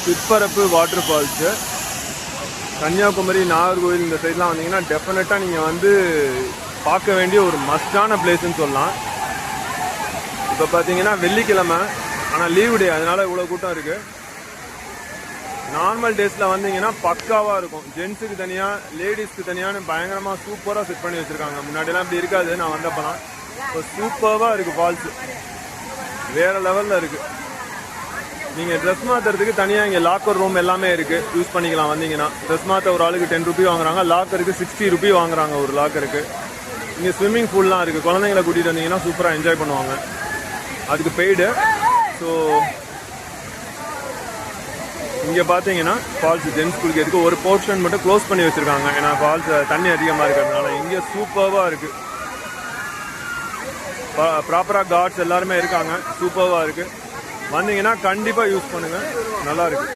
சிற்பரப்பு water falls. Kanyakumari, Nagercoil இந்த சைட்லாம் வந்தீங்கன்னா டெஃபினட்டாக நீங்கள் வந்து பார்க்க வேண்டிய ஒரு மஸ்டான பிளேஸ்ன்னு சொல்லலாம். இப்போ பார்த்தீங்கன்னா வெள்ளிக்கிழமை, ஆனால் லீவு டே, அதனால இவ்வளோ கூட்டம் இருக்குது. நார்மல் டேஸில் வந்தீங்கன்னா பக்காவாக இருக்கும். ஜென்ஸுக்கு தனியாக, லேடிஸ்க்கு தனியான்னு பயங்கரமாக சூப்பராக செட் பண்ணி வச்சுருக்காங்க. முன்னாடியெல்லாம் இப்படி இருக்காது, நான் வந்தப்பலாம். இப்போ சூப்பராக இருக்குது ஃபால்ஸு, வேறு லெவலில் இருக்குது. நீங்கள் ட்ரெஸ் மாற்றுறதுக்கு தனியாக இங்கே லாக்கர் ரூம் எல்லாமே இருக்குது, யூஸ் பண்ணிக்கலாம். வந்தீங்கன்னா ட்ரெஸ் மாற்ற ஒரு ஆளுக்கு 10 ரூபி வாங்குறாங்க, லாக்கருக்கு 60 ரூபி வாங்குறாங்க ஒரு லாக்கருக்கு. இங்கே ஸ்விம்மிங் பூல்லாம் இருக்குது, குழந்தைங்களை கூட்டிகிட்டு வந்தீங்கன்னா சூப்பராக என்ஜாய் பண்ணுவாங்க, அதுக்கு பெய்டு. ஸோ இங்கே பார்த்தீங்கன்னா ஃபால்ஸ் ஜென்ஸ் குளிக்கிறதுக்கு ஒரு போர்ஷன் மட்டும் க்ளோஸ் பண்ணி வச்சுருக்காங்க, ஏன்னா ஃபால்ஸ் தண்ணி அதிகமாக இருக்கிறதுனால. இங்கே சூப்பராக இருக்குது, ப்ராப்பராக கார்ட்ஸ் எல்லாருமே இருக்காங்க, சூப்பராக இருக்குது. வந்தீங்கன்னா கண்டிப்பாக யூஸ் பண்ணுங்கள், நல்லா இருக்குது.